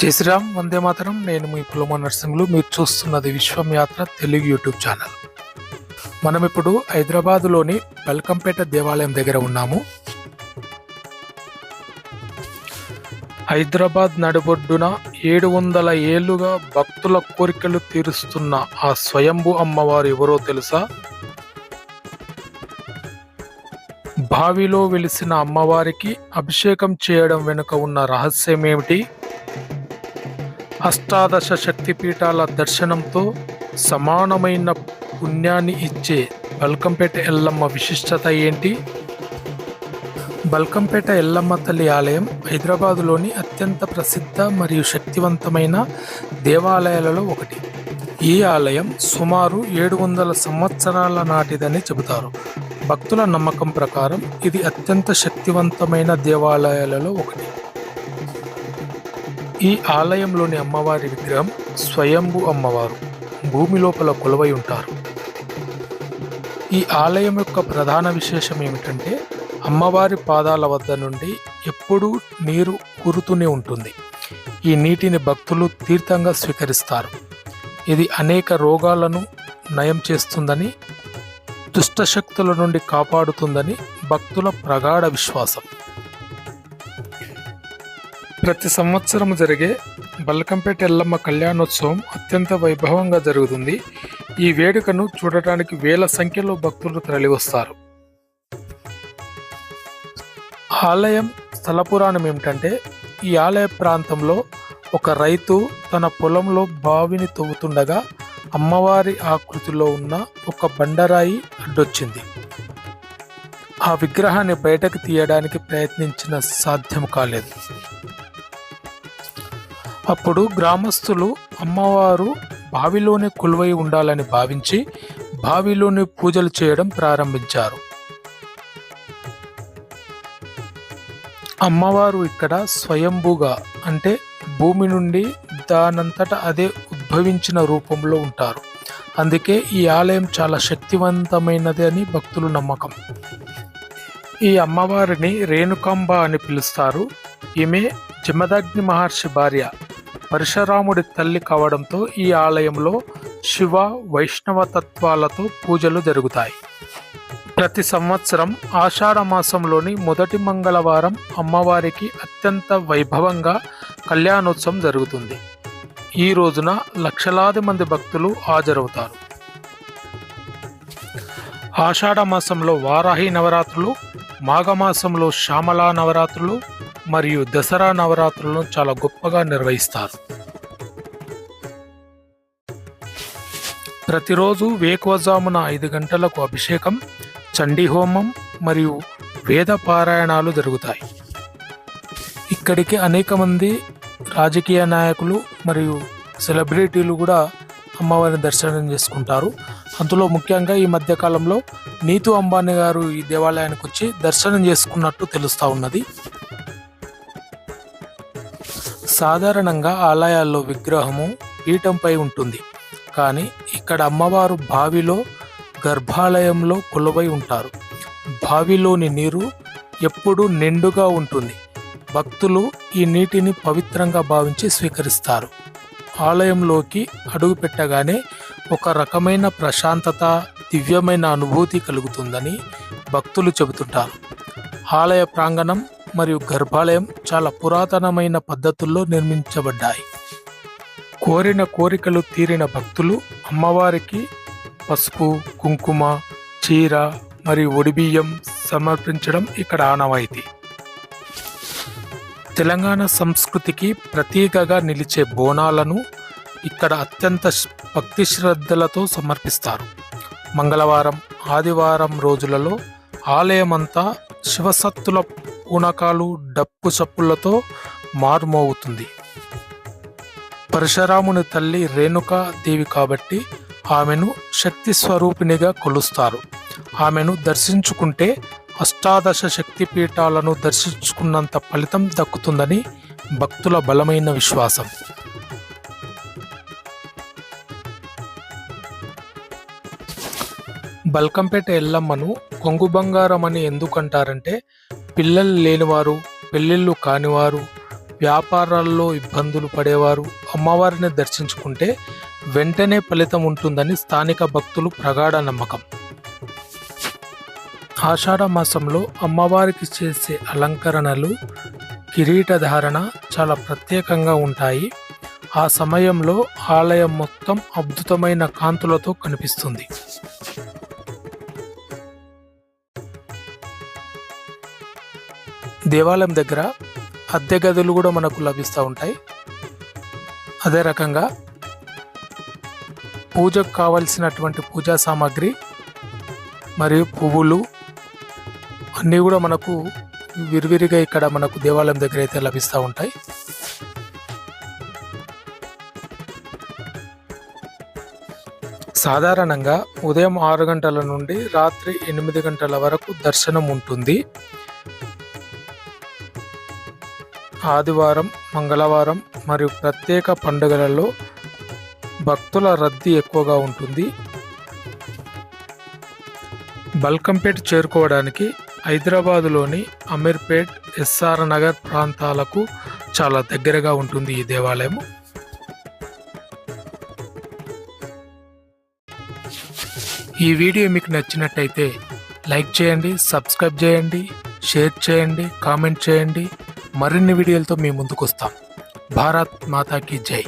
జై శ్రీరామ్, వందే మాతరం. నేను మీ పులమ నర్సింగ్లు. మీరు చూస్తున్నది విశ్వయాత్ర తెలుగు యూట్యూబ్ ఛానల్. మనం ఇప్పుడు హైదరాబాదులోని బల్కంపేట దేవాలయం దగ్గర ఉన్నాము. హైదరాబాద్ నడిబొడ్డున 700 ఏళ్లుగా భక్తుల కోరికలు తీరుస్తున్న ఆ స్వయంభూ అమ్మవారు ఎవరో తెలుసా? బావిలో వెలిసిన అమ్మవారికి అభిషేకం చేయడం వెనుక ఉన్న రహస్యం ఏమిటి? అష్టాదశ శక్తిపీఠాల దర్శనంతో సమానమైన పుణ్యాన్ని ఇచ్చే బల్కంపేట ఎల్లమ్మ విశిష్టత ఏంటి? బల్కంపేట ఎల్లమ్మ తల్లి ఆలయం హైదరాబాదులోని అత్యంత ప్రసిద్ధ మరియు శక్తివంతమైన దేవాలయాలలో ఒకటి. ఈ ఆలయం సుమారు 700 సంవత్సరాల నాటిదని చెబుతారు. భక్తుల నమ్మకం ప్రకారం ఇది అత్యంత శక్తివంతమైన దేవాలయాలలో ఒకటి. ఈ ఆలయంలోని అమ్మవారి విగ్రహం స్వయంభూ అమ్మవారు భూమి లోపల కొలువై ఉంటారు. ఈ ఆలయం యొక్క ప్రధాన విశేషం ఏమిటంటే అమ్మవారి పాదాల వద్ద నుండి ఎప్పుడూ నీరు ఊరుతూనే ఉంటుంది. ఈ నీటిని భక్తులు తీర్థంగా స్వీకరిస్తారు. ఇది అనేక రోగాలను నయం చేస్తుందని, దుష్టశక్తుల నుండి కాపాడుతుందని భక్తుల ప్రగాఢ విశ్వాసం. ప్రతి సంవత్సరం జరిగే బల్కంపేట ఎల్లమ్మ కళ్యాణోత్సవం అత్యంత వైభవంగా జరుగుతుంది. ఈ వేడుకను చూడటానికి వేల సంఖ్యలో భక్తులు తరలివస్తారు. ఆలయం స్థల పురాణం ఏమిటంటే, ఈ ఆలయ ప్రాంతంలో ఒక రైతు తన పొలంలో బావిని తవ్వుతుండగా అమ్మవారి ఆకృతిలో ఉన్న ఒక బండరాయి అడ్డొచ్చింది. ఆ విగ్రహాన్ని బయటకు తీయడానికి ప్రయత్నించిన సాధ్యం కాలేదు. అప్పుడు గ్రామస్తులు అమ్మవారు బావిలోనే కొలువై ఉండాలని భావించి బావిలోని పూజలు చేయడం ప్రారంభించారు. అమ్మవారు ఇక్కడ స్వయంభూగా, అంటే భూమి నుండి దానంతట అదే ఉద్భవించిన రూపంలో ఉంటారు. అందుకే ఈ ఆలయం చాలా శక్తివంతమైనది అని భక్తుల నమ్మకం. ఈ అమ్మవారిని రేణుకాంబ అని పిలుస్తారు. ఈమె జమదగ్ని మహర్షి భార్య, పరశురాముడి తల్లి కావడంతో ఈ ఆలయంలో శివ వైష్ణవ తత్వాలతో పూజలు జరుగుతాయి. ప్రతి సంవత్సరం ఆషాఢ మాసంలోని మొదటి మంగళవారం అమ్మవారికి అత్యంత వైభవంగా కళ్యాణోత్సవం జరుగుతుంది. ఈ రోజున లక్షలాది మంది భక్తులు హాజరవుతారు. ఆషాఢ మాసంలో వారాహి నవరాత్రులు, మాఘమాసంలో శ్యామలా నవరాత్రులు మరియు దసరా నవరాత్రులను చాలా గొప్పగా నిర్వహిస్తారు. ప్రతిరోజు వేకువజామున 5 గంటలకు అభిషేకం, చండీ హోమం మరియు వేద పారాయణాలు జరుగుతాయి. ఇక్కడికి అనేక మంది రాజకీయ నాయకులు మరియు సెలబ్రిటీలు కూడా అమ్మవారిని దర్శనం చేసుకుంటారు. అందులో ముఖ్యంగా ఈ మధ్యకాలంలో నీతూ అంబానీ గారు ఈ దేవాలయానికి వచ్చి దర్శనం చేసుకున్నట్టు తెలుస్తూ ఉన్నది. సాధారణంగా ఆలయాల్లో విగ్రహము పీఠంపై ఉంటుంది, కానీ ఇక్కడ అమ్మవారు బావిలో గర్భాలయంలో కొలువై ఉంటారు. బావిలోని నీరు ఎప్పుడూ నిండుగా ఉంటుంది. భక్తులు ఈ నీటిని పవిత్రంగా భావించి స్వీకరిస్తారు. ఆలయంలోకి అడుగు పెట్టగానే ఒక రకమైన ప్రశాంతత, దివ్యమైన అనుభూతి కలుగుతుందని భక్తులు చెబుతుంటారు. ఆలయ ప్రాంగణం మరియు గర్భాలయం చాలా పురాతనమైన పద్ధతుల్లో నిర్మించబడ్డాయి. కోరిన కోరికలు తీరిన భక్తులు అమ్మవారికి పసుపు, కుంకుమ, చీర మరియు ఒడిబియ్యం సమర్పించడం ఇక్కడ ఆనవాయితీ. తెలంగాణ సంస్కృతికి ప్రతీకగా నిలిచే బోనాలను ఇక్కడ అత్యంత భక్తి శ్రద్ధలతో సమర్పిస్తారు. మంగళవారం, ఆదివారం రోజులలో ఆలయమంతా శివసత్తుల పూనకాలు, డప్పు చప్పులతో మారుమోగుతుంది. పరశురాముని తల్లి రేణుకా దేవి కాబట్టి ఆమెను శక్తి స్వరూపిణిగా కొలుస్తారు. ఆమెను దర్శించుకుంటే అష్టాదశ శక్తిపీఠాలను దర్శించుకున్నంత ఫలితం దక్కుతుందని భక్తుల బలమైన విశ్వాసం. బల్కంపేట ఎల్లమ్మను కొంగు బంగారం అని ఎందుకంటారంటే, పిల్లలు లేనివారు, పెళ్ళిళ్ళు కానివారు, వ్యాపారాల్లో ఇబ్బందులు పడేవారు అమ్మవారిని దర్శించుకుంటే వెంటనే ఫలితం ఉంటుందని స్థానిక భక్తులు ప్రగాఢ నమ్మకం. ఆషాఢ మాసంలో అమ్మవారికి చేసే అలంకరణలు, కిరీట ధారణ చాలా ప్రత్యేకంగా ఉంటాయి. ఆ సమయంలో ఆలయం మొత్తం అద్భుతమైన కాంతులతో కనిపిస్తుంది. దేవాలయం దగ్గర అద్దె గదులు కూడా మనకు లభిస్తూ ఉంటాయి. అదే రకంగా పూజకు కావలసినటువంటి పూజా సామాగ్రి మరియు పువ్వులు అన్నీ కూడా మనకు విరివిరిగా ఇక్కడ మనకు దేవాలయం దగ్గర అయితే లభిస్తూ ఉంటాయి. సాధారణంగా ఉదయం 6 గంటల నుండి రాత్రి 8 గంటల వరకు దర్శనం ఉంటుంది. ఆదివారం, మంగళవారం మరియు ప్రత్యేక పండుగలలో భక్తుల రద్దీ ఎక్కువగా ఉంటుంది. బల్కంపేట్ చేరుకోవడానికి హైదరాబాదులోని అమీర్పేట్, ఎస్ఆర్ నగర్ ప్రాంతాలకు చాలా దగ్గరగా ఉంటుంది ఈ దేవాలయం. ఈ వీడియో మీకు నచ్చినట్టయితే లైక్ చేయండి, సబ్స్క్రైబ్ చేయండి, షేర్ చేయండి, కామెంట్ చేయండి. మరిన్ని వీడియోలతో మీ ముందుకు వస్తాం. భారత్ మాతాకి జై.